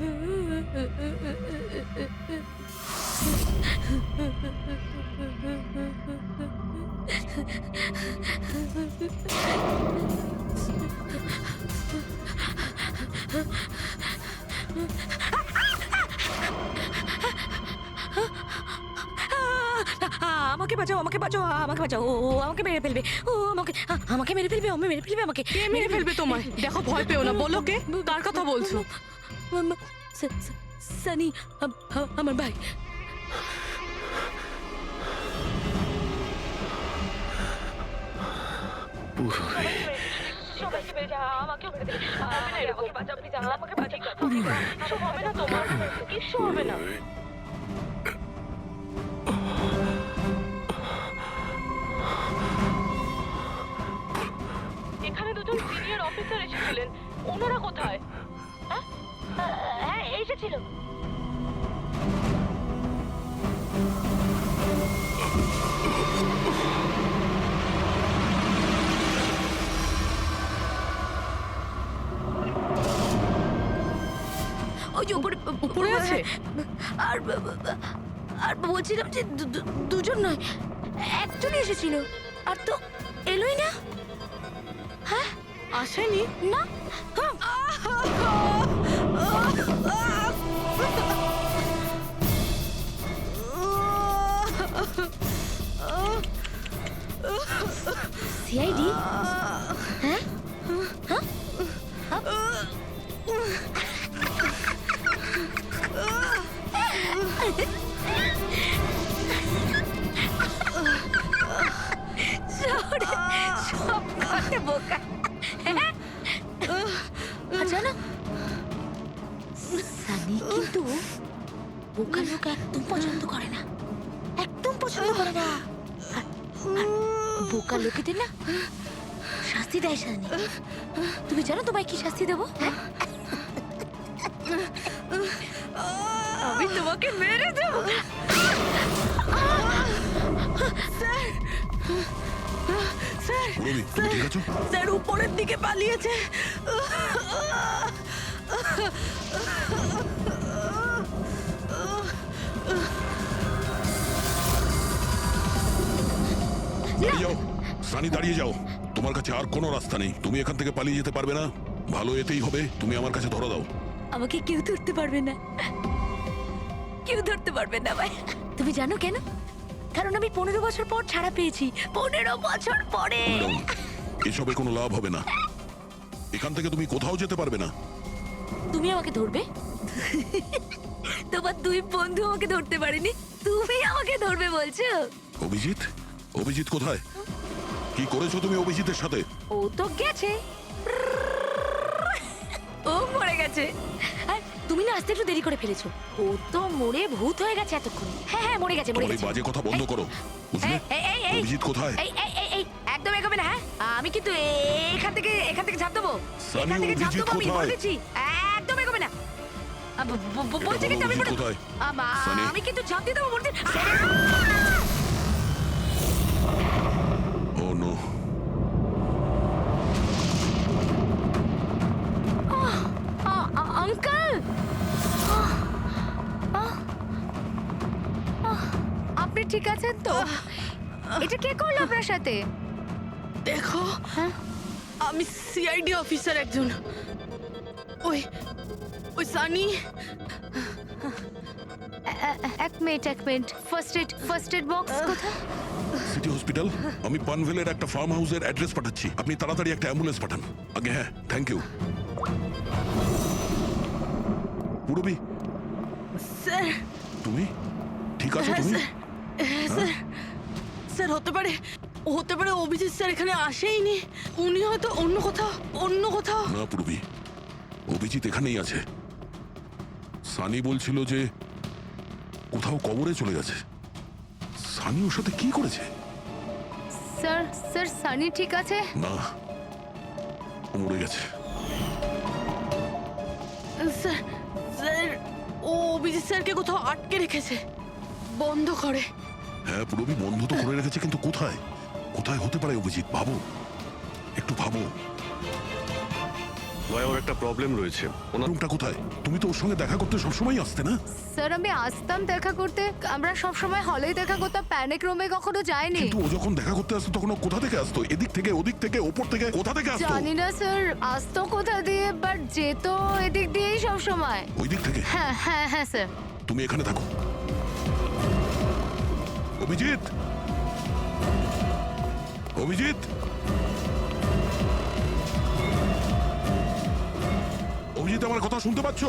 আমাকে বাঁচাও, আমাকে বাঁচাও, আমাকে বাঁচাও। ও আমাকে মেরে ফেলবে, ও আমাকে মেরে ফেলবে, মেরে ফেলবে আমাকে। কে মেরে ফেলবে তোমায়? দেখো, ভয় পেও না, বলো কে, কার কথা বলছো? সানি, আমার ভাই। এখানে দুজন সিনিয়র অফিসার এসেছিলেন, ওনারা কোথায়? হ্যাঁ, এসেছিল। ওই যে উপরে উপরে আছে? আর আর বলছিলাম যে দুজন নয়, একজনই এসেছিল, আর তো এলোই না। হ্যাঁ, আসেনি? না। সিআইডি? হ্যাঁ, সব ঘটে বোকা। জানো, সানি কিন্তু বোকা লোক একদম পছন্দ করে না, একদম পছন্দ করে না। আর বোকা লোকেদের না শাস্তি দেয় সানি। তুমি জানো তোমায় কি শাস্তি দেবো? আমি তোমাকে মেরে দেবো। রবি, তুমি ঠিক আছো? স্যার উপরের দিকে পালিয়েছে। দাঁড়িয়ে যাও সানি, দাঁড়িয়ে যাও। তোমার কাছে আর কোনো রাস্তা নেই, তুমি এখান থেকে পালিয়ে যেতে পারবে না। ভালো এতেই হবে, তুমি আমার কাছে ধরা দাও। আমাকে কেউ ধরতে পারবে না, কেউ ধরতে পারবে না ভাই। তুমি জানো কেন? কারণ আমি 15 বছর পর ছাড়া পেয়েছি, 15 বছর পরে। এসবে কোনো লাভ হবে না, এখান থেকে তুমি কোথাও যেতে পারবে না। তুমি আমাকে ধরবে? তোমার দুই বন্ধু আমাকে ধরতে পারেনি, তুমি আমাকে ধরবে বলছো? অভিজিৎ? অভিজিৎ কোথায়? কি করেছো তুমি অভিজিতের সাথে? ও তো গেছে, ও মরে গেছে। আর তুমি না আসতে একটু দেরি করে ফেলেছো, ও তো মরে ভূত হয়ে গেছে এতক্ষণ। হ্যাঁ হ্যাঁ, মরে গেছে, মরে তোমার এই গেছে। বাজে কথা বন্ধ করো, বুঝলে? অভিজিৎ কোথায়? এই একদম এগোবে না। হ্যাঁ, আমি কিন্তু এখান থেকে ঝাঁপ দেবো, সানি, এখান থেকে ঝাঁপ অভিজিৎ দেবো, আমি কোথায়? বলেছি। একদম এগোবে না। বলছি কিন্তু আমি অভিজিৎ কোথায়? সানি। আমি কিন্তু ঝাঁপ দিয়ে দেবো বলছি। ও নো। আঙ্কেল, আপনি ঠিক আছেন তো? এটা কে করলো আপনার সাথে? দেখো, হ্যাঁ, আমি সিআইডি অফিসার একজন। ওই ওই সানি। এক মিনিট, ফার্স্ট এড বক্স কোথায়? City hospital. আমি পানভেলের একটা ফার্ম হাউসের অ্যাড্রেস পাঠাচ্ছি, আপনি তাড়াতাড়ি একটা অ্যাম্বুলেন্স পাঠান। আগে হ্যাঁ, থ্যাংক ইউ। Purabi, sir. তুমি ঠিক আছো? তুমি হ্যাঁ স্যার, স্যার হতে পারে অভিজিৎ স্যার এখানে আসেইনি, উনি হয়তো অন্য কোথাও। না পুরবি, অভিজিৎ এখানেই আছে। সানি বলছিল যে কোথাও কবরে চলে গেছে। সানি ওর সাথে কি করেছে? স্যার সানি ঠিক আছে? না, ও মরে গেছে। স্যার ও অভিজিৎ স্যারকে কোথাও আটকে রেখেছে, বন্ধ করে। হ্যাঁ পুরবি, বন্ধ তো করে রেখেছে, কিন্তু কোথায়? কোথায় হতে পারে অভিজিৎ? ভাবো, একটু ভাবো। ভাই ওর একটা প্রবলেম রয়েছে ওনার রুমটা কোথায়? তুমি তো ওর সঙ্গে দেখা করতে সবসময় আসতে না? স্যার আমি আসতাম দেখা করতে, আমরা সব সময় হলেই দেখা করতাম, প্যানিক রুমে কখনো যাইনি। কিন্তু ও যখন দেখা করতে আসতো তখন ও কোথা থেকে আসতো? এদিক থেকে, ওদিক থেকে, ওপর থেকে, কোথা থেকে আসতো? জানি না স্যার, আসতো কোথা দিয়ে, বাট যেত এদিক দিয়েই সব সময়। ওই দিক থেকে? হ্যাঁ হ্যাঁ হ্যাঁ স্যার। তুমি এখানে থাকো। অভিজিৎ, অভিজিৎ, অভিজিৎ, আমার কথা শুনতে পাচ্ছ?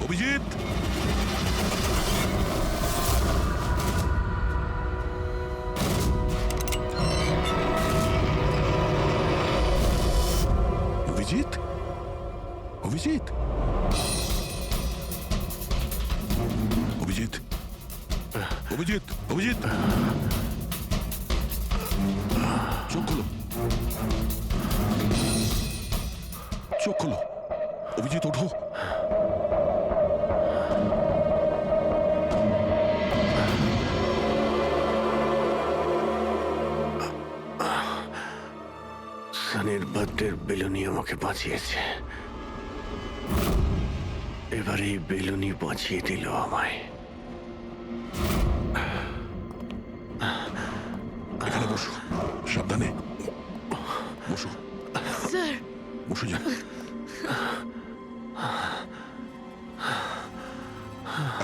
অভিজিৎ, অভিজিৎ, অভিজিৎ, অভিজিৎ, অভিজিৎ, অভিজিৎ, চোখ খোলো, চোখ খোলো, অভিজিৎ ওঠো। সানির বার্থডের বেলুনি আমাকে বাঁচিয়েছে, এবার এই বেলুনি বাঁচিয়ে দিল আমায়। এখানে বসো, সাবধানে বসো, স্যার বসে যাও।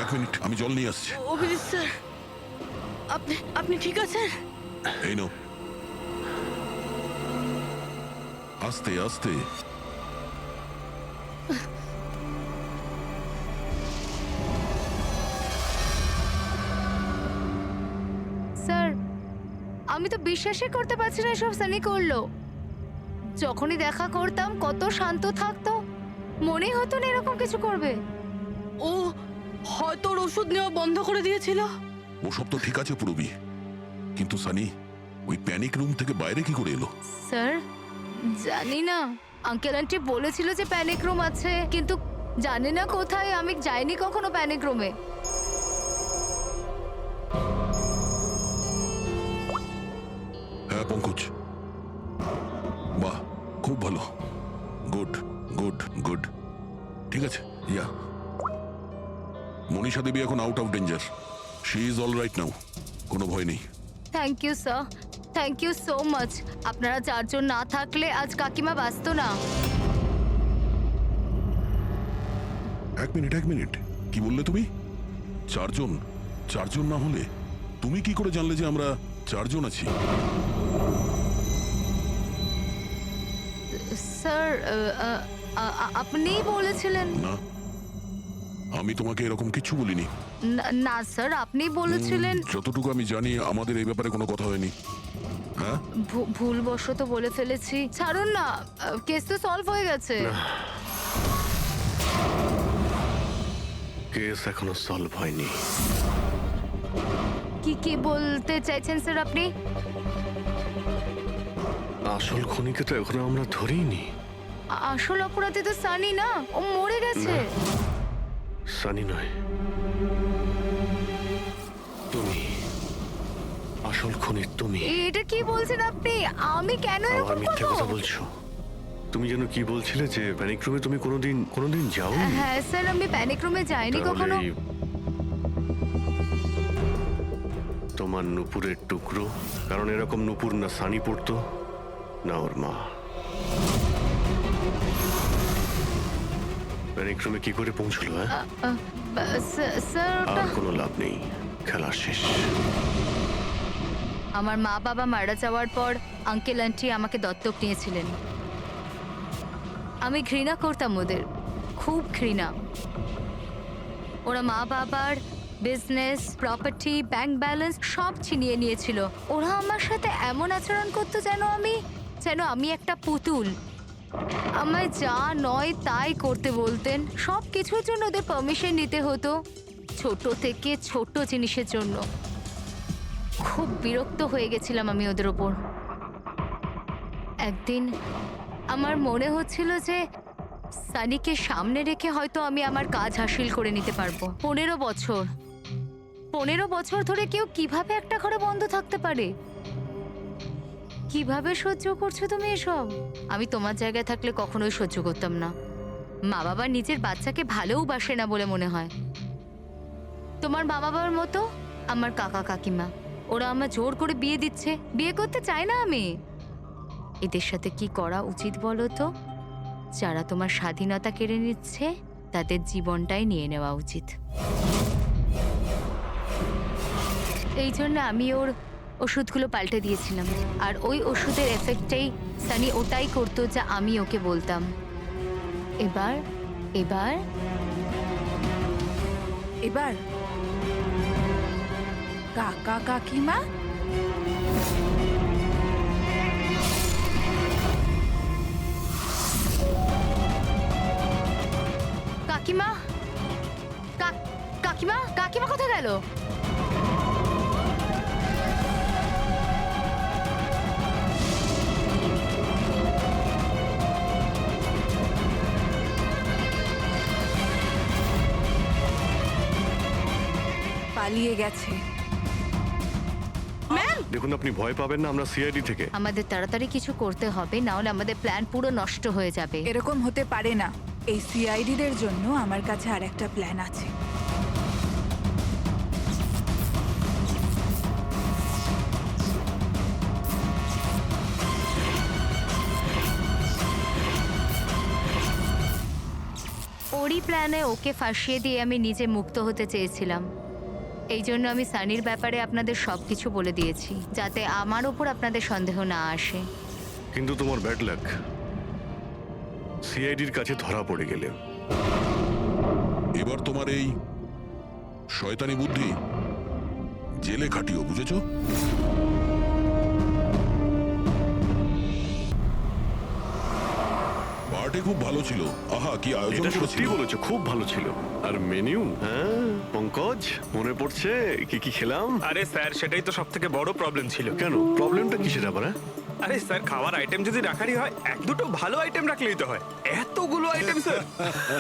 এক মিনিট, আমি জল নিয়ে আসছি। অভিজিৎ স্যার, আপনি আপনি ঠিক আছেন? এই নাও, আস্তে আস্তে। স্যার আমি তো বিশ্বাসই করতে পারছি না এসব সানি করলো। যখনই দেখা করতাম কত শান্ত থাকতো, মনেই হতো না এরকম কিছু করবে। ও হয়তো ওর ওষুধ নেওয়া বন্ধ করে দিয়েছিল। ওসব তো ঠিক আছে পুরবি, কিন্তু সানি ওই প্যানিক রুম থেকে বাইরে কি করে এলো? স্যার জানি না, আঙ্কেল আন্টি বলেছিল যে প্যানিক রুম আছে, কিন্তু জানি না কোথায়, আমি যাইনি কখনো প্যানিক রুমে। হ্যাঁ পঙ্কজ, বাহ, খুব ভালো, গুড গুড গুড, ঠিক আছে। ইয়া, মনীষা দেবী এখন out of danger, she is all right now, কোনো ভয় নেই। Thank you sir, thank you so much. আপনারা চারজন না থাকলে আজ কাকিমা বাঁচতো না। এক মিনিট, এক মিনিট, কি বললে তুমি? চারজন? চারজন না হলে তুমি কি করে জানলে যে আমরা চারজন আছি? স্যার আপনিই বলেছিলেন। না, আমি তোমাকে এরকম কিছু বলিনি। না স্যার, আপনি বলেছিলেন। যতটুকু আমি জানি আমাদের এই ব্যাপারে কোনো কথা হয়নি। হ্যাঁ, ভুলবশত বলে ফেলেছি, ছাড়ুন না, কেস তো সলভ হয়ে গেছে। কেস এখনো সলভ হয়নি। কি বলতে চাইছেন স্যার আপনি? আসল খুনিকে তো এখনো আমরা ধরিনি। আসল অপরাধী তো সানি না, ও মরে গেছে। সানি নয়, তুমি আসল খুনি। তুমি এটা কি বলছেন আপনি? আমি কেন আবার এরকম মিথ্যে কথা করব? বলছো। তুমি যেন কি বলছিলে যে প্যানিক রুমে তুমি কোনোদিন যাওনি। হ্যাঁ স্যার, আমি প্যানিক রুমে যাইনি কখনো। তাহলে তোমার নুপুরের টুকরো, কারণ এরকম নুপুর না সানি পড়তো না ওর মা। প্যানিক রুমে কি করে পৌঁছলো? হ্যাঁ, স্যার আর ওটা কোনো লাভ নেই, খেলা শেষ। আমার মা বাবা মারা যাওয়ার পর আঙ্কেল আন্টি আমাকে দত্তক নিয়েছিলেন। আমি ঘৃণা করতাম ওদের, খুব ঘৃণা। ওরা মা বাবার বিজনেস, প্রপার্টি, ব্যাংক ব্যালেন্স সব ছিনিয়ে নিয়েছিল। ওরা আমার সাথে এমন আচরণ করতো যেন আমি একটা পুতুল। আমায় যা নয় তাই করতে বলতেন, সব কিছুর জন্য ওদের পারমিশন নিতে হতো, ছোট থেকে ছোট জিনিসের জন্য। খুব বিরক্ত হয়ে গেছিলাম আমি ওদের ওপর। একদিন আমার মনে হচ্ছিল যে সানিকে সামনে রেখে হয়তো আমি আমার কাজ হাসিল করে নিতে পারবো। 15 বছর ধরে কেউ কিভাবে একটা ঘরে বন্ধ থাকতে পারে? কিভাবে সহ্য করছো তুমি এসব? আমি তোমার জায়গায় থাকলে কখনোই সহ্য করতাম না। মা বাবা নিজের বাচ্চাকে ভালোবাসে না বলে মনে হয়। তোমার মা বাবার মতো আমার কাকা কাকিমা, ওরা আমার জোর করে বিয়ে দিচ্ছে। বিয়ে করতে চাই না আমি। এদের সাথে কি করা উচিত বলো তো? যারা তোমার স্বাধীনতা কেড়ে নিচ্ছে তাদের জীবনটাই নিয়ে নেওয়া উচিত। এই জন্য আমি ওর ওষুধগুলো পাল্টে দিয়েছিলাম, আর ওই ওষুধের এফেক্টেই সানি ওটাই করতো যা আমি ওকে বলতাম। এবার এবার এবার কাকা কাকিমা কাকিমা কাকিমা কাকিমা কোথায় গেল? পালিয়ে গেছে। দেখুন, আপনি ভয় পাবেন না, আমরা সিআইডি থেকে। আমাদের তাড়াতাড়ি কিছু করতে হবে, না হলে আমাদের প্ল্যান পুরো নষ্ট হয়ে যাবে। এরকম হতে পারে না। এই সিআইডিদের জন্য আমার কাছে আর একটা প্ল্যান আছে। ওরই প্ল্যানে ওকে ফাঁসিয়ে দিয়ে আমি নিজে মুক্ত হতে চেয়েছিলাম। এই জন্য আমি সানির ব্যাপারে আপনাদের সবকিছু বলে দিয়েছি, যাতে আমার ওপর আপনাদের সন্দেহ না আসে। কিন্তু তোমার ব্যাড লাক, সিআইডির কাছে ধরা পড়ে গেলে। এবার তোমার এই শয়তানি বুদ্ধি জেলে খাটিও, বুঝেছো? পার্টি খুব ভালো ছিল। আহা, কি আয়োজন এটা সত্যি করেছিল। বলেছো, খুব ভালো ছিল। আর মেনু, হ্যাঁ পঙ্কজ, মনে পড়ছে কি কি খেলাম? আরে স্যার, সেটাই তো সব থেকে বড় প্রবলেম ছিল। কেন, প্রবলেমটা কিসের আবার? আরে স্যার, খাওয়ার আইটেম যদি রাখারই হয়, এক দুটো ভালো আইটেম রাখলেই তো হয়। এতগুলো আইটেম স্যার,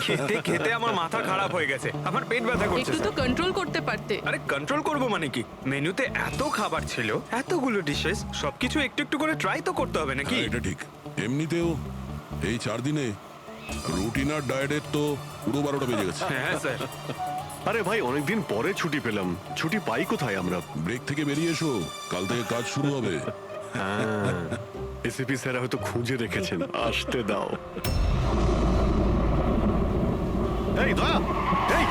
খেতে খেতে আমার মাথা খারাপ হয়ে গেছে, আমার পেট ব্যথা করছে একটু তো স্যার। কন্ট্রোল করতে পারতে। আরে কন্ট্রোল করবো মানে কি? মেনুতে এত খাবার ছিল, এতগুলো ডিশেস, সবকিছু একটু একটু করে ট্রাই তো করতে হবে নাকি? হ্যাঁ, এটা ঠিক। এমনিতেও এই 4 দিনে রুটিন আর ডায়েটের তো পুরো 12টা বেজে গেছে। হ্যাঁ স্যার। আরে ভাই, অনেকদিন পরে ছুটি পেলাম। ছুটি পাই কোথায় আমরা? ব্রেক থেকে বেরিয়ে এসো, কাল থেকে কাজ শুরু হবে। এসিপি স্যার হয়তো খুঁজে রেখেছেন, আসতে দাও। এই দয়া, এই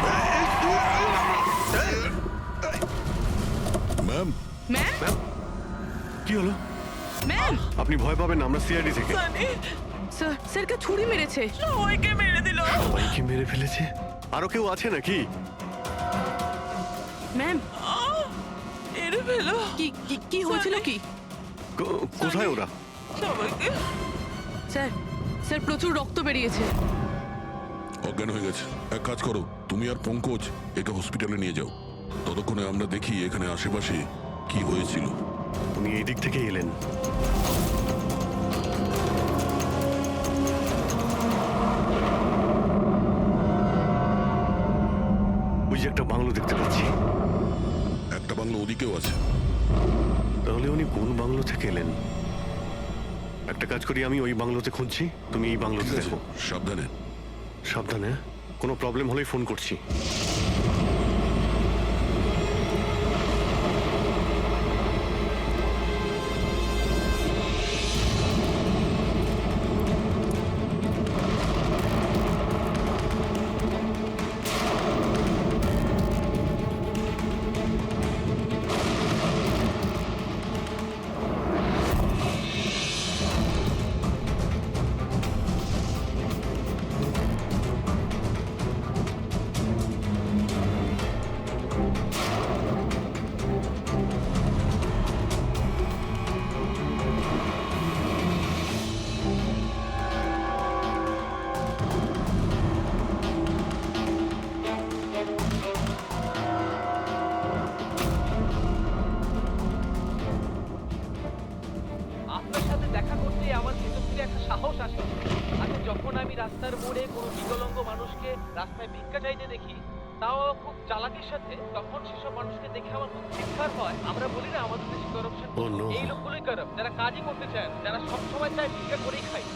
ম্যাম, ম্যাম, কি হলো? ম্যাম, আপনি ভয় পাবেন না, আমরা সিআইডি থেকে। স্যার, স্যারকে ছুরি মেরেছে। সবাইকে মেরে দিল। সবাইকে মেরে ফেলেছে? আরো কেউ আছে নাকি? ম্যাম, মেরে ফেলো। কি কি কি হয়েছিল কি? কোথায় ওরা? স্যার, স্যার প্রচুর রক্ত বেরিয়েছে। অজ্ঞান হয়ে গেছে। এক কাজ করো, তুমি আর পঙ্কজ একে হসপিটালে নিয়ে যাও। ততক্ষণে আমরা দেখি এখানে আশেপাশে কি হয়েছিল। উনি এই দিক থেকে এলেন। ওই যে একটা বাংলো দেখতে পাচ্ছি। একটা বাংলো ওদিকেও আছে। তাহলে উনি কোন বাংলো থেকে এলেন? একটা কাজ করি, আমি ওই বাংলোতে খুঁজছি, তুমি এই বাংলোতে ঠিক আছে, দেখো। সাবধানে। সাবধানে, কোনো প্রবলেম হলেই ফোন করছি। রাস্তার মোড়ে কোনো বিকলাঙ্গ মানুষকে রাস্তায় ভিক্ষা চাইতে দেখি, তাও খুব চালাকির সাথে, তখন সেসব মানুষকে দেখে আমার খুব চিৎকার হয়। আমরা বলি না আমাদের দেশে করাপশন, Oh no! এই লোকগুলোই কারাপ্ট, যারা কাজই করতে চায় না, যারা সবসময় চায় ভিক্ষা করেই খায়।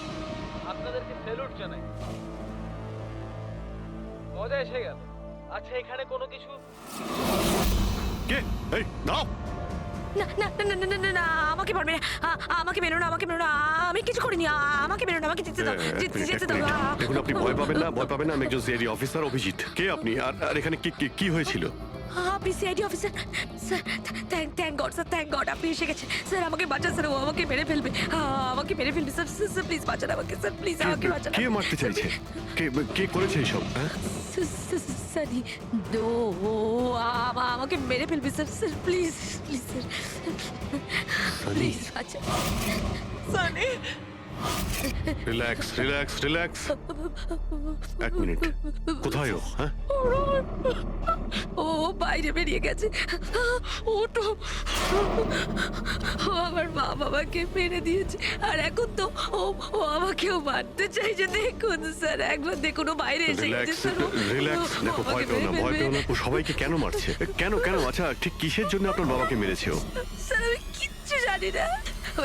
আপনাদেরকে স্যালুট জানাই, মজা এসে গেল। আচ্ছা, এখানে কোনো কিছু কে? এই দাও। না না না না না না না, আমাকে পারবে না, আমাকে বেরো না, আমাকে বেরো না, আমি কিছু করিনি, আমাকে বেরো না, আমাকে যেতে দাও, যেতে দাও। দেখুন, আপনি ভয় পাবেন না, ভয় পাবেন না। আমি একজন সিআইডি অফিসার, অভিজিৎ। কে আপনি? আর এখানে কি হয়েছিল? আপনি CID officer? Sir, thank god sir, thank god আপনি এসে গেছেন। স্যার আমাকে বাঁচান স্যার, ও আমাকে মেরে ফেলবে, আমাকে মেরে ফেলবে স্যার। স্যার প্লিজ বাঁচান আমাকে স্যার, প্লিজ আমাকে বাঁচান। কে মারতে চাইছে? কে করেছে এইসব? হ্যাঁ, সানি, দো আমাকে মেরে ফেলবে sir. Sir please please sir, please বাঁচান। Sunny, relax relax relax. এক মিনিট, কোথায় ও? হ্যাঁ, ও বাইরে বেরিয়ে গেছে। ওটো, ও আমার মা বাবাকে মেরে দিয়েছে, আর এখন তো ও আমাকেও মারতে চাইছে। দেখুন স্যার, একবার দেখুন, ও বাইরে এসে গেছে রিল্যাক্স স্যার। রিল্যাক্স। দেখো, ভয় পেও না, ভয় পেও না। ও সবাইকে কেন মারছে? কেন? আচ্ছা, ঠিক কিসের জন্য আপনার বাবাকে মেরেছে ও? স্যার আমি কিচ্ছু জানি না।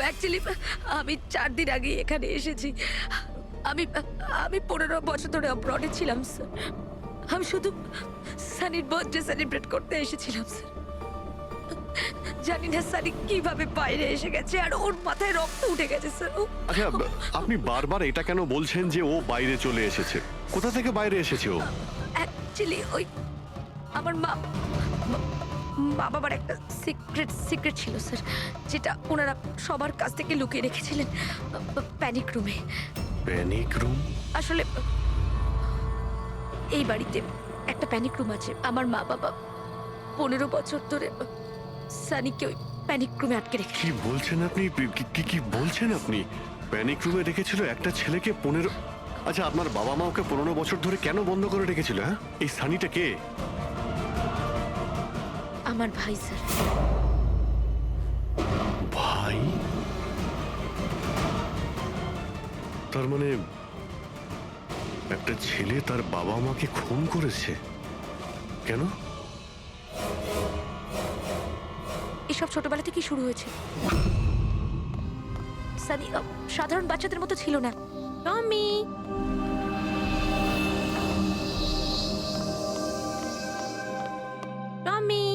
অ্যাকচুয়ালি আমি 4 দিন আগে এখানে এসেছি। আমি 15 বছর ধরে অব্রডে ছিলাম স্যার। আমি শুধু সানির বার্থডে সেলিব্রেট করতে এসেছিলাম স্যার। জানি না সানি কিভাবে বাইরে এসে গেছে, আর ওর মাথায় রক্ত উঠে গেছে স্যার। আচ্ছা, আপনি বারবার এটা কেন বলছেন যে ও বাইরে চলে এসেছে? কোথা থেকে বাইরে এসেছে ও? অ্যাকচুয়ালি ওই আমার মা বাবার একটা সিক্রেট ছিল স্যার, যেটা ওনারা সবার কাছ থেকে লুকিয়ে রেখেছিলেন প্যানিক রুমে। Panic room? আসলে এই বাড়িতে একটা প্যানিক রুম আছে। আমার মা বাবা 15 বছর ধরে সানিকে ওই প্যানিক রুমে আটকে রেখে। কি বলছেন আপনি? কি বলছেন আপনি? প্যানিক রুমে রেখেছিল একটা ছেলেকে 15? আচ্ছা, আপনার বাবা মা ওকে 15 বছর ধরে কেন বন্ধ করে রেখেছিল? হ্যাঁ, এই সানিটা কে? আমার ভাই স্যার। ভাই? তার মানে একটা ছেলে তার বাবা মাকে খুন করেছে? কেন? এসব ছোটবেলা থেকেই শুরু হয়েছে। সানি সাধারণ বাচ্চাদের মতো ছিল না। টমি, টমি,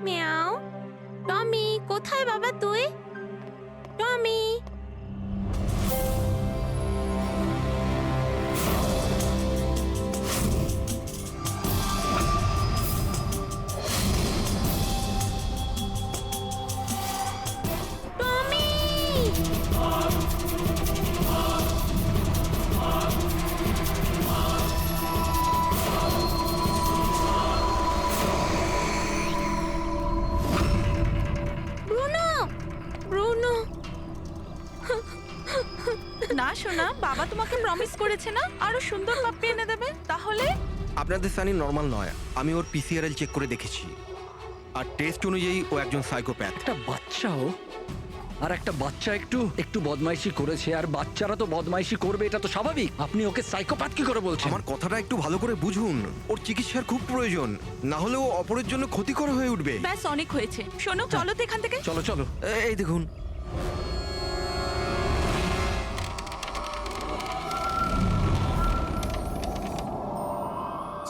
মিয়াও। টমি, কোথায় বাবা তুই? টমি। না শোনা, বাবা তোমাকে প্রমিস করেছে না আরো সুন্দর পাপ্পি এনে দেবে। তাহলে আপনাদের সানি নর্মাল নয়। আমি ওর পিসিআরএল চেক করে দেখেছি, আর টেস্ট অনুযায়ী ও একজন সাইকোপ্যাথ। একটা বাচ্চাও, আর একটা বাচ্চা একটু বদমাইশি করেছে, আর বাচ্চারা তো বদমাইশি করবে, এটা তো স্বাভাবিক। আপনি ওকে সাইকোপ্যাথ কি করে বলছেন? আমার কথাটা একটু ভালো করে বুঝুন। ওর চিকিৎসার খুব প্রয়োজন, না হলে ও অপরের জন্য ক্ষতিকর হয়ে উঠবে। ব্যাস, অনেক হয়েছে। শোনো, চলো তো এখান থেকে। চলো চলো। এই দেখুন,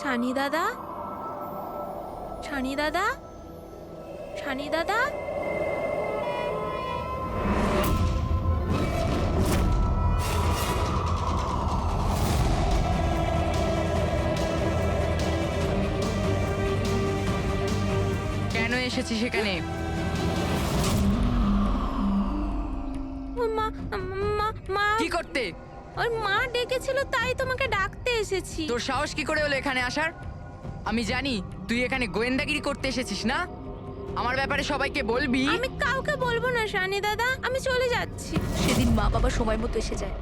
ছানি দাদা, ছানি দাদা, ছানি দাদা। কেন এসেছি সেখানে? মা মা মা কি করতে? ওর মা ডেকেছিল, তাই তোমাকে ডাকতে এসেছি। তোর সাহস কি করে হলো এখানে আসার? আমি জানি তুই এখানে গোয়েন্দাগিরি করতে এসেছিস না। আমার ব্যাপারে সবাইকে বলবি। আমি কাউকে বলবো না সানি দাদা, আমি চলে যাচ্ছি। সেদিন মা বাবা সময় মতো এসে যায়,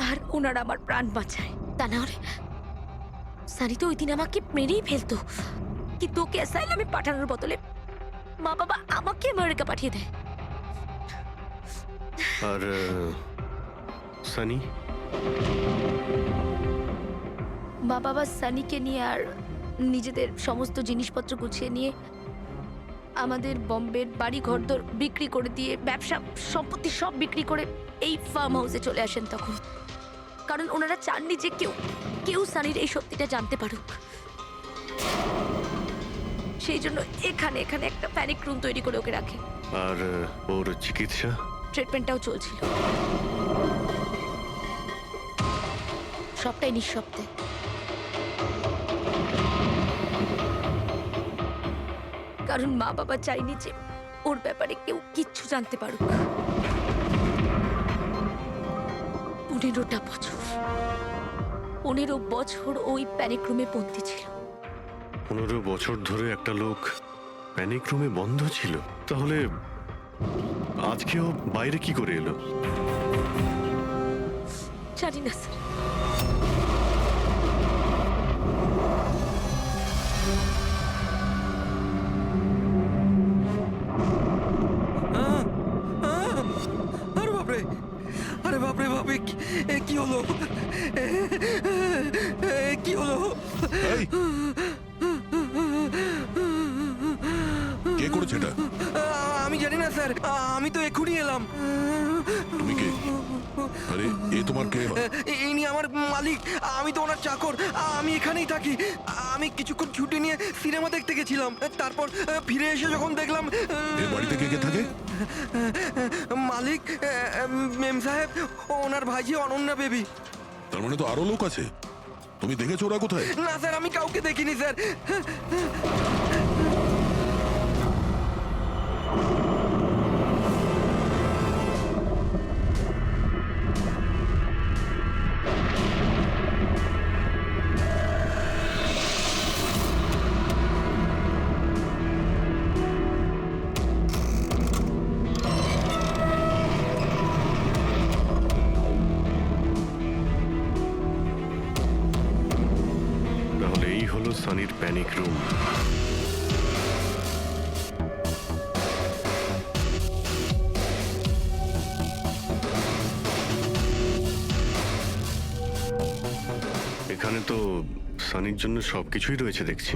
আর ওনারা আমার প্রাণ বাঁচায়। তা না হলে সানি তো ওই দিন আমাকে মেরেই ফেলতো, কিন্তু ওকে অ্যাসাইলামে পাঠানোর বদলে মা বাবা আমাকে আমেরিকা পাঠিয়ে দেয়। আর সানি? মা বাবা সানিকে নিয়ে আর নিজেদের সমস্ত জিনিসপত্র গুছিয়ে নিয়ে আমাদের বম্বের বাড়ি ঘরদোর বিক্রি করে দিয়ে ব্যবসা সম্পত্তি সব বিক্রি করে এই ফার্ম হাউসে চলে আসেন তখন। কারণ ওনারা চাননি যে কেউ সানির এই সত্যিটা জানতে পারুক। সেই জন্য এখানে একটা প্যানিক রুম তৈরি করে ওকে রাখে। আর ওর চিকিৎসা? ট্রিটমেন্টটাও চলছিল, সবটাই নিঃশব্দে। কারণ মা বাবা চাইনি যে ওর ব্যাপারে কেউ কিচ্ছু জানতে পারুক। 15 বছর ওই প্যানিক রুমে বন্দী ছিল। 15 বছর ধরে একটা লোক প্যানিক রুমে বন্ধ ছিল, তাহলে আজকেও বাইরে কি করে এলো? জানি না স্যার। আরে বাপরে, আরে বাপরে বাপরে, কি হলো? কি হলো? এই, কে করেছে এটা? আমি জানি না স্যার, আমি তো এক্ষুনি এলাম। তুমি কে? আরে এ তোমার কে? ইনি আমার মালিক, আমি তো ওনার চাকর। আমি এখানেই থাকি। আমি কিছুক্ষণ ছুটি নিয়ে সিনেমা দেখতে গেছিলাম, তারপর ফিরে এসে যখন দেখলাম এ বাড়িতে কে কে থাকে? মালিক, মেম সাহেব, ওনার ভাইজি অনন্যা বেবি। তার মানে তো আরো লোক আছে। তুমি দেখেছো ওরা কোথায়? না স্যার, আমি কাউকে দেখিনি স্যার। তাহলে এই হলো সানির প্যানিক রুম। এখানে তো সানির জন্য সবকিছুই রয়েছে দেখছি।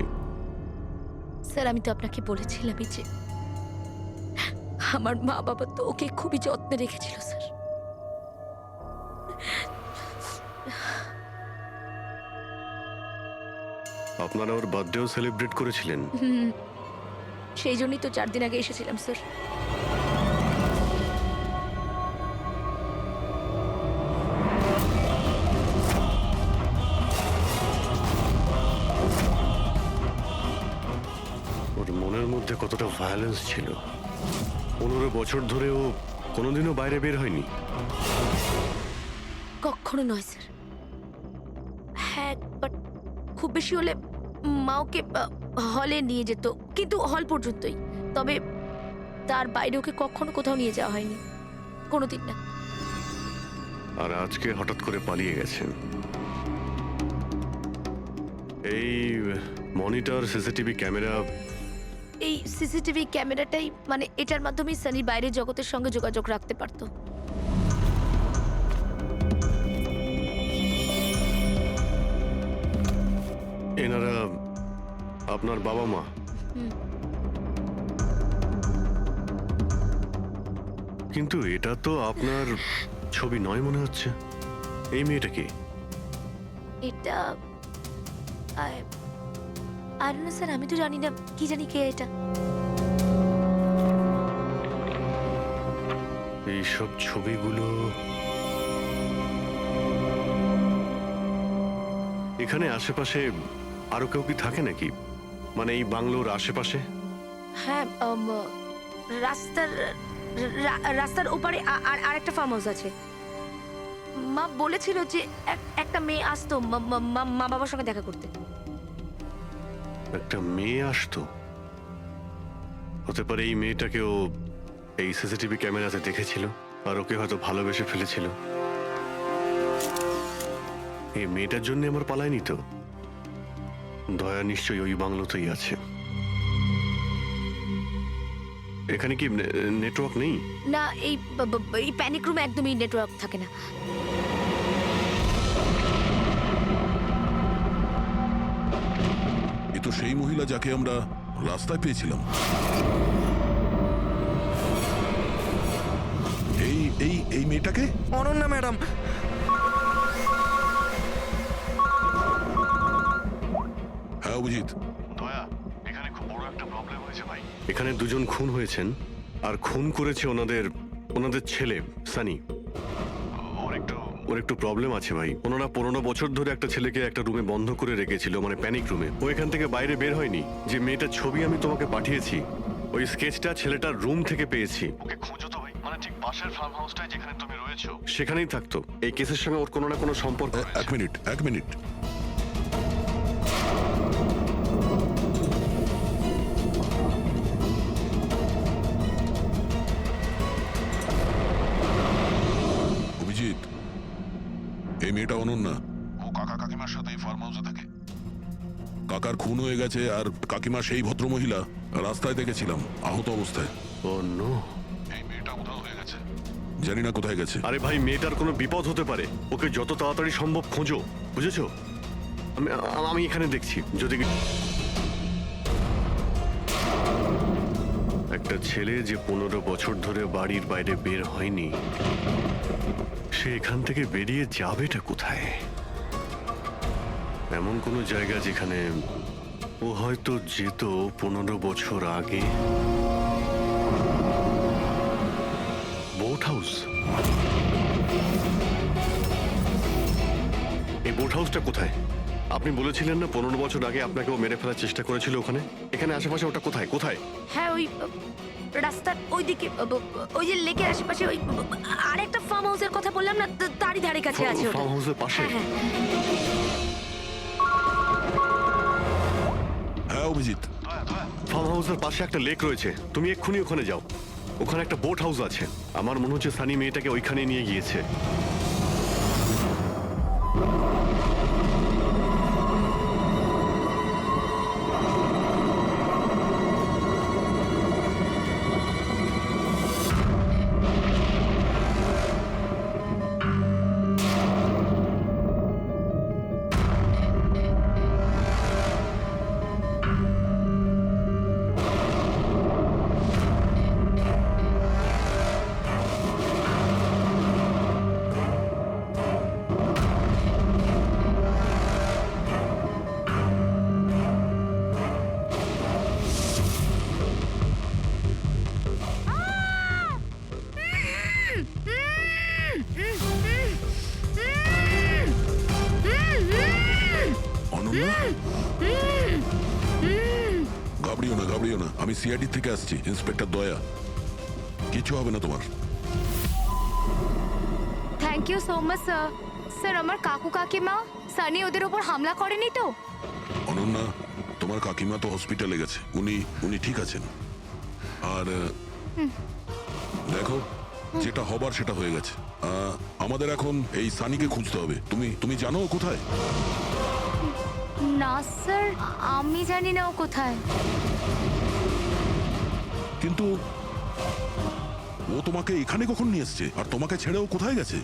স্যার, আমি তো আপনাকে বলেছিলামই যে আমার মা বাবা তো ওকে খুবই যত্নে রেখেছিল স্যার। আপনারা ওর বার্থডেও সেলিব্রেট করেছিলেন? সেই জন্যই তো 4 দিন আগে এসেছিলাম স্যার। ওর মনের মধ্যে কতটা ভায়োলেন্স ছিল। 15 বছর ধরে ও কোনোদিনও বাইরে বের হয়নি। কখনো নয় স্যার। হ্যাঁ, বাট খুব বেশি হলে মা ওকে হলে নিয়ে যেত, কিন্তু হল পর্যন্তই। তবে তার বাইরে ওকে কখনো কোথাও নিয়ে যাওয়া হয়নি, কোনোদিন না। আর আজকে হঠাৎ করে পালিয়ে গেছেন। এই মনিটর, সিসিটিভি ক্যামেরা, এই সিসিটিভি ক্যামেরাটাই মানে এটার মাধ্যমেই সানি বাইরের জগতের সঙ্গে যোগাযোগ রাখতে পারতো। এনারা আপনার বাবা মা? কিন্তু এটা তো আপনার ছবি নয় মনে হচ্ছে। এই মেয়েটা কি? এটা আর না স্যার, আমি তো জানি না, কি জানি কে এটা। এইসব ছবিগুলো এখানে আশেপাশে আরো কেউ কি থাকে নাকি? মানে এই বাংলোর আশেপাশে? হ্যাঁ, রাস্তার ওপারে আর একটা ফার্ম হাউস আছে। মা বলেছিল যে একটা মেয়ে আসতো মা বাবার সঙ্গে দেখা করতে। একটা মেয়ে আসতো? হতে পারে এই মেয়েটাকেও এই সিসিটিভি ক্যামেরাতে দেখেছিল আর ওকে হয়তো ভালোবেসে ফেলেছিল। এই মেয়েটার জন্য আমার পালায়নি তো। দয়া নিশ্চয়ই ওই বাংলোতেই আছে। এখানে কি নেটওয়ার্ক নেই? না, এই প্যানিক রুমে একদমই নেটওয়ার্ক থাকে না। সেই মহিলা যাকে আমরা রাস্তায় পেয়েছিলাম। এই এই এই মেয়েটাকে? অনন্যা ম্যাডাম। হ্যাঁ অভিজিৎ। দয়া, এখানে খুব বড় একটা প্রবলেম হয়েছে ভাই। এখানে দুজন খুন হয়েছেন, আর খুন করেছে ওনাদের ছেলে সানি। ওর একটু প্রবলেম আছে ভাই। ওনারা 15 বছর ধরে একটা ছেলেকে একটা রুমে বন্ধ করে রেখেছিল, মানে প্যানিক রুমে। ও এখান থেকে বাইরে বের হয়নি। যে মেয়েটার ছবি আমি তোমাকে পাঠিয়েছি, ওই স্কেচটা ছেলেটার রুম থেকে পেয়েছি। ওকে খুঁজো তো ভাই, মানে ঠিক পাশের ফার্ম হাউসটায় যেখানে তুমি রয়েছো সেখানেই থাকতো। এই কেসের সঙ্গে ওর কোনো না কোনো সম্পর্ক রয়েছে। এক মিনিট। অভিজিৎ, এই মেয়েটা অনন্যা। ও কাকা কাকিমার সাথে ফার্ম হাউসে থাকে। কাকার খুন হয়ে গেছে, আর কাকিমা সেই ভদ্রমহিলা রাস্তায় দেখেছিলাম আহত অবস্থায়। ও নো। এই মেয়েটা উধাও হয়ে গেছে, জানি না কোথায় গেছে। আরে ভাই, মেয়েটার কোনো বিপদ হতে পারে। ওকে যত তাড়াতাড়ি সম্ভব খোঁজো, বুঝেছো? আমি এখানে দেখছি। যদি একটা ছেলে যে 15 বছর ধরে বাড়ির বাইরে বের হয়নি, সে এখান থেকে বেরিয়ে যাবেটা কোথায়? এমন কোনো জায়গা যেখানে ও হয়তো যেত 15 বছর আগে। Boat house. এই বোট হাউসটা কোথায়? আপনি বলেছিলেন না 15 বছর আগে আপনাকে ও মেরে ফেলার চেষ্টা করেছিল ওখানে। এখানে আশেপাশে ওটা কোথায়? হ্যাঁ, ওই রাস্তার ওইদিকে, ওই যে লেকের আশেপাশে, ওই আরেকটা ফার্ম হাউসের কথা বললাম না, তারই ধারে কাছে আছে ওটা। ফার্ম হাউসের পাশে? হ্যাঁ। হ্যাঁ অভিজিৎ, ফার্ম হাউসের পাশে একটা লেক রয়েছে। তুমি এক্ষুনি ওখানে যাও। ওখানে একটা বোট হাউস আছে। আমার মনে হচ্ছে সানি মেয়েটাকে ওইখানে নিয়ে গিয়েছে। অনন্যা, ঘাবড়িও না। আমি সিআইডি থেকে আসছি, ইন্সপেক্টর দয়া। কিছু হবে না তোমার। Thank you so much sir. Sir, আমার কাকু কাকিমা সানি ওদের উপর হামলা করেনি তো? অনন্যা, তোমার কাকিমা তো হসপিটালে গেছে, উনি ঠিক আছেন। আর দেখো, যেটা হবার সেটা হয়ে গেছে। আমাদের এখন এই সানিকে খুঁজতে হবে। তুমি জানো ও কোথায়? না স্যার, আমি জানি না ও কোথায়। কিন্তু ও তোমাকে এখানে কখন নিয়ে এসছে? আর তোমাকে ছেড়ে ও কোথায় গেছে?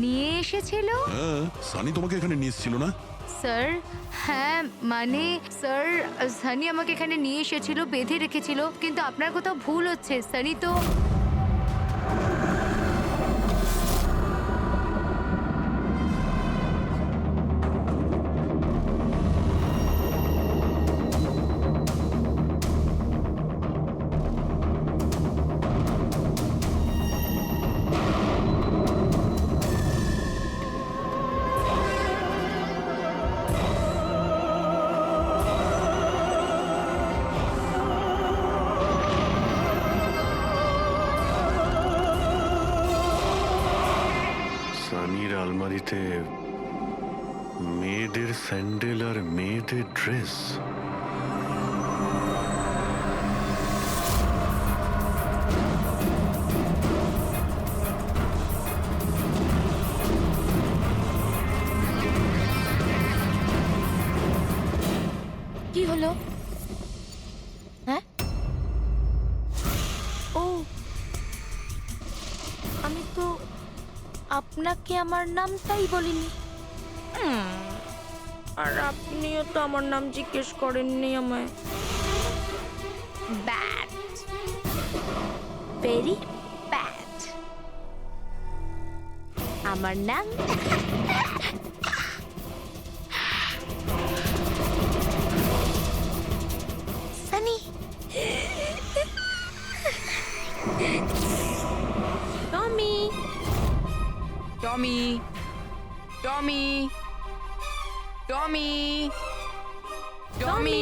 নিয়ে এসেছিল? হ্যাঁ, সানি তোমাকে এখানে নিয়ে এসেছিল না? স্যার, হ্যাঁ মানে স্যার, সানি আমাকে এখানে নিয়ে এসেছিল, বেঁধে রেখেছিল। কিন্তু আপনার কোথাও ভুল হচ্ছে। সানি তো সানির আলমারিতে মেয়েদের স্যান্ডেল আর মেয়েদের ড্রেস। কি হলো? হ্যাঁ, ও, আমি তো আপনাকে আমার নামটাই বলিনি। আর আপনিও তো আমার নাম জিজ্ঞেস করেননি আমায়। Bad, very bad. আমার নাম সানি। টমি, টমি, টমি, টমি, টমি।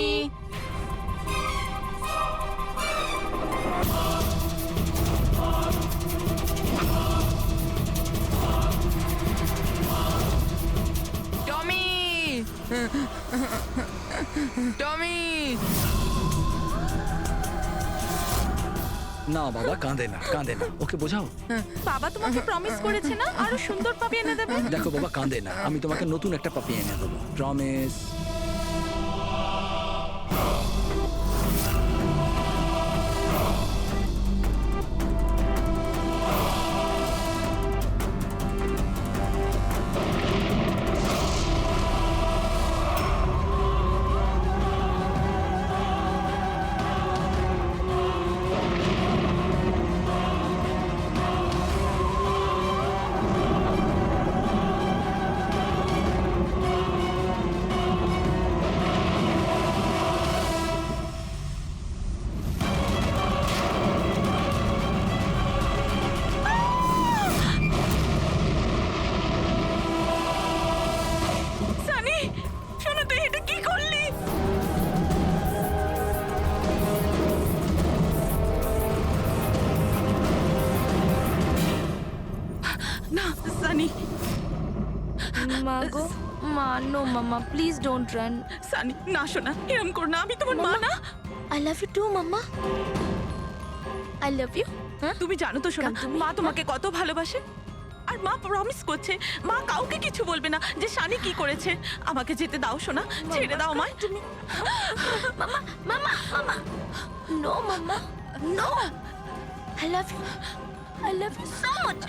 টমি, টমি। না বাবা, কাঁদে না, কাঁদে না, ওকে বোঝাও। বাবা তোমাকে প্রমিস করেছে না আরো সুন্দর পাপি এনে দেবে। দেখো বাবা, কাঁদে না, আমি তোমাকে নতুন একটা পাপি এনে দেবো, প্রমিস। সানি, শোনো তুই এটা কি করলি? না সানি, মা গো, মা, নো মামা, প্লিজ ডোন্ট রান। সানি না শোনা, এরম কর না, আমি তোমার মা না। I love you too mamma, I love you. তুমি জানো তো শোনা, কাম তুমি। মা তোমাকে কত ভালোবাসে। আর মা প্রমিস করছে মা কাউকে কিছু বলবে না যে সানি কি করেছে। আমাকে যেতে দাও শোনা, ছেড়ে দাও আমায়। তুমি মামা, মামা, mama, no mama, no. I love you, I love you so much.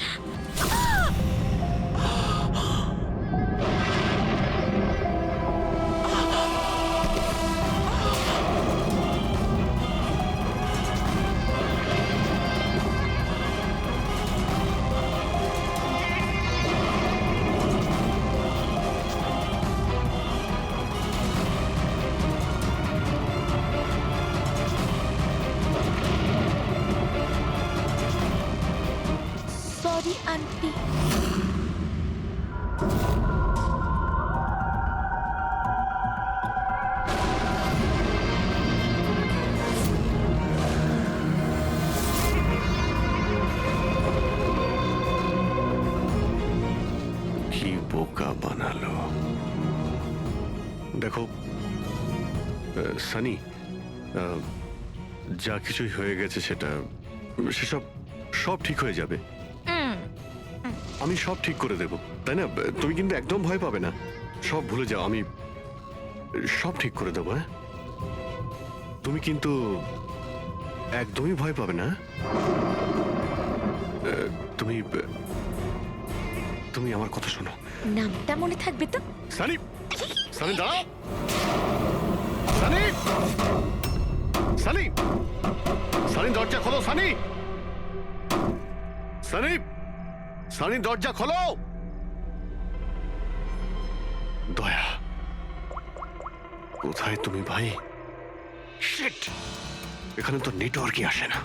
Sorry aunty. কি বোকা বানালো। দেখো সানি, যা কিছুই হয়ে গেছে সেসব সব ঠিক হয়ে যাবে। আমি সব ঠিক করে দেব, তাই না? তুমি কিন্তু একদম ভয় পাবে না, সব ভুলে যাও, আমি সব ঠিক করে দেবো। হ্যাঁ, তুমি কিন্তু একদমই ভয় পাবে না। তুমি তুমি আমার কথা শোনো। নামটা মনে থাকবে তো? সানি, সানি দাঁড়াও। সানি, সানি, সানি দরজা খোলো। সানি, সানি, সানি দরজা খোলো। দয়া, কোথায় তুমি ভাই? শিট, এখানে তো নেটওয়ার্কই আসে না।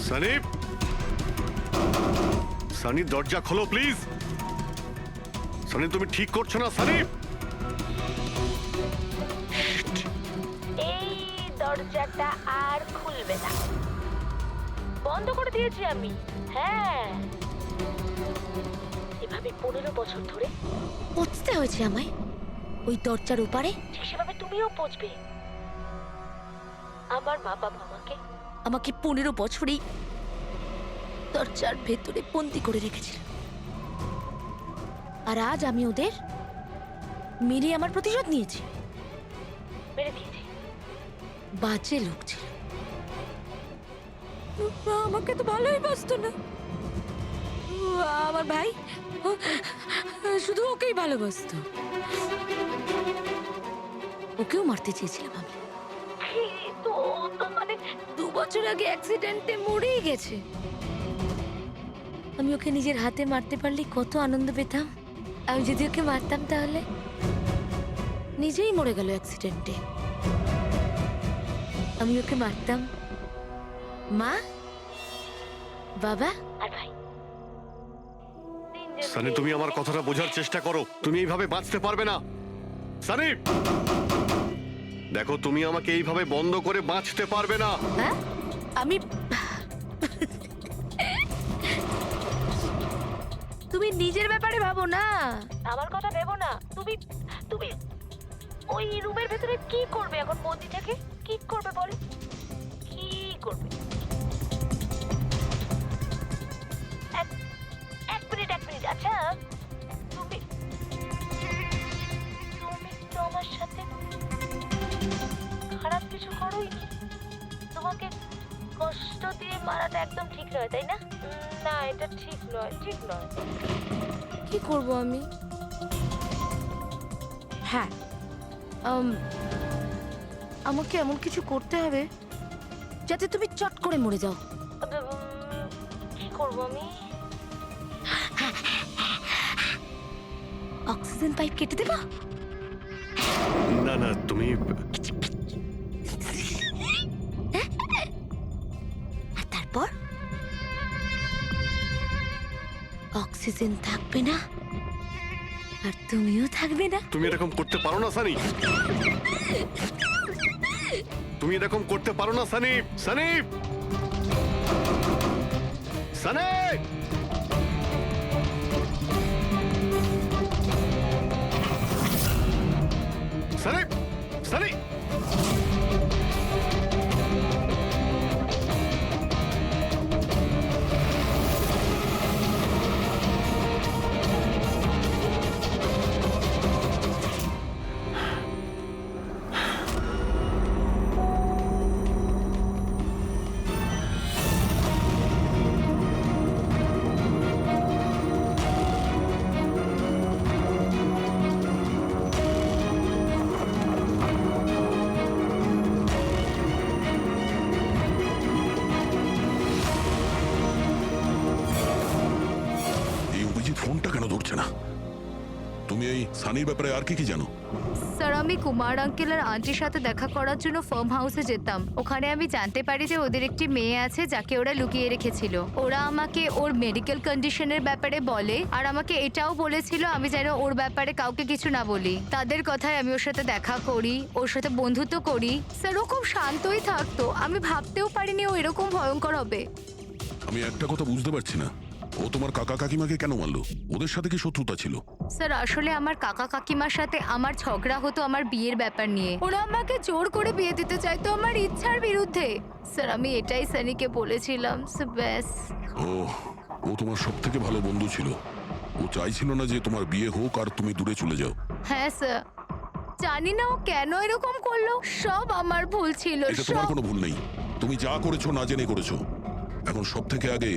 সানি, সানি দরজা খোলো প্লিজ। সানি, তুমি ঠিক করছো না সানি। এই দরজাটা আর খুলবে না, বন্ধ করে দিয়েছি আমি। হ্যাঁ, এভাবে 15 বছর ধরে পৌঁছতে হয়েছে আমায় ওই দরজার ওপারে। ঠিক সেভাবে তুমিও পৌঁছবে। আমার মা বাবা আমাকে 15 বছরই দরজার ভেতরে বন্দি করে রেখেছিল, আর আজ আমি ওদের মেরে আমার প্রতিশোধ নিয়েছি। মেরে দিয়েছি। বাজে লোক ছিল। আমাকে তো ভালোই বাসতো না। আমার ভাই শুধু ওকেই ভালোবাসতো। ওকেও মারতে চেয়েছিলাম আমি, কিন্তু ও তো মানে 2 বছর আগে অ্যাক্সিডেন্টে মরেই গেছে। আমি ওকে নিজের হাতে মারতে পারলে কত আনন্দ পেতাম। আমি যদি ওকে মারতাম তাহলে নিজেই মরে গেল অ্যাক্সিডেন্টে। আমি ওকে মারতাম, মা, বাবা আর ভাই। সানি, তুমি আমার কথাটা বোঝার চেষ্টা করো। তুমি এইভাবে বাঁচতে পারবে না সানি। দেখো, তুমি আমাকে এইভাবে বন্ধ করে বাঁচতে পারবে না। হ্যাঁ, আমি তুমি নিজের ব্যাপারে ভাবো না, আমার কথা ভেবো না। তুমি তুমি ওই রুমের ভেতরে কি করবে এখন? বন্দি থেকে কি করবে বলো? কি করবে? এক মিনিট। আচ্ছা, তুমি তো আমার সাথে খারাপ কিছু করোইনি। তোমাকে কষ্ট দিয়ে মারাটা একদম ঠিক নয়, তাই না? না, এটা ঠিক নয়। কি করব আমি? হ্যাঁ, আমাকে এমন কিছু করতে হবে যাতে তুমি চট করে মরে যাও। কি করব আমি? অক্সিজেন পাইপ কেটে দেবো? না না, তুমি আর তারপর অক্সিজেন থাকবে না আর তুমিও থাকবে না। তুমি এরকম করতে পারো না সানি। তুমি এরকম করতে পারো না সানি। সানি, সানি, সানি, সানি। এই অভিজিৎ ফোনটা কেন ধরছে না? তুমি এই সানির ব্যাপারে আর কি কি জানো? স্যার, আমি কুমার আঙ্কেল আর আন্টির সাথে দেখা করার জন্য ফার্ম হাউসে যেতাম। ওখানে আমি জানতে পারি যে ওদের একটি মেয়ে আছে যাকে ওরা লুকিয়ে রেখেছিল। ওরা আমাকে ওর মেডিকেল কন্ডিশনের ব্যাপারে বলে আর আমাকে এটাও বলেছিল আমি যেন ওর ব্যাপারে কাউকে কিছু না বলি। তাদের কথায় আমি ওর সাথে দেখা করি, ওর সাথে বন্ধুত্ব করি। স্যার, ও খুব শান্তই থাকতো। আমি ভাবতেও পারিনি ও এরকম ভয়ঙ্কর হবে। আমি একটা কথা বুঝতে পারছি না, ও তোমার কাকা কাকিমাকে কেন মারলো? ওদের সাথে কি শত্রুতা ছিল? স্যার, আসলে আমার কাকা কাকিমার সাথে আমার ঝগড়া হতো আমার বিয়ের ব্যাপার নিয়ে। ওরা আমাকে জোর করে বিয়ে দিতে চাইতো আমার ইচ্ছার বিরুদ্ধে। স্যার, আমি এটাই সানিকে বলেছিলাম। ব্যাস। ও তোমার সব থেকে ভালো বন্ধু ছিল। ও চাইছিল না যে তোমার বিয়ে হোক আর তুমি দূরে চলে যাও। হ্যাঁ স্যার, জানি না ও কেন এরকম করলো। সব আমার ভুল ছিল। এটা তোমার কোনো ভুল নেই। তুমি যা করেছো না জেনে করেছো। এখন সব থেকে আগে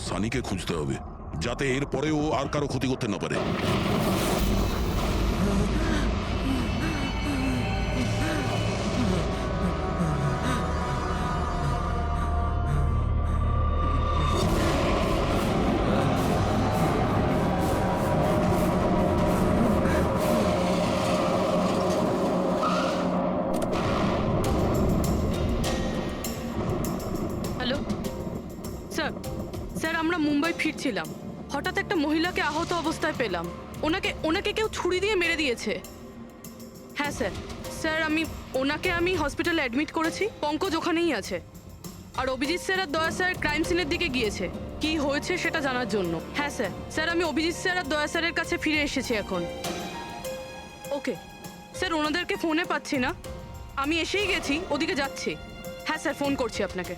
সানিকে খুঁজতে হবে, যাতে এর পরে ও আর কারো ক্ষতি করতে না পারে। হ্যালো স্যার, আমরা মুম্বাই ফিরছিলাম। হঠাৎ একটা মহিলাকে আহত অবস্থায় পেলাম। ওনাকে কেউ ছুরি দিয়ে মেরে দিয়েছে। হ্যাঁ স্যার, আমি হসপিটালে অ্যাডমিট করেছি। পঙ্কজ ওখানেই আছে। আর অভিজিৎ স্যার আর দয়া স্যার ক্রাইম সিনের দিকে গিয়েছে কি হয়েছে সেটা জানার জন্য। হ্যাঁ স্যার, আমি অভিজিৎ স্যার আর দয়া স্যারের কাছে ফিরে এসেছি এখন। ওকে স্যার, ওনাদেরকে ফোনে পাচ্ছি না। আমি এসেই গেছি, ওদিকে যাচ্ছি। হ্যাঁ স্যার, ফোন করছি আপনাকে।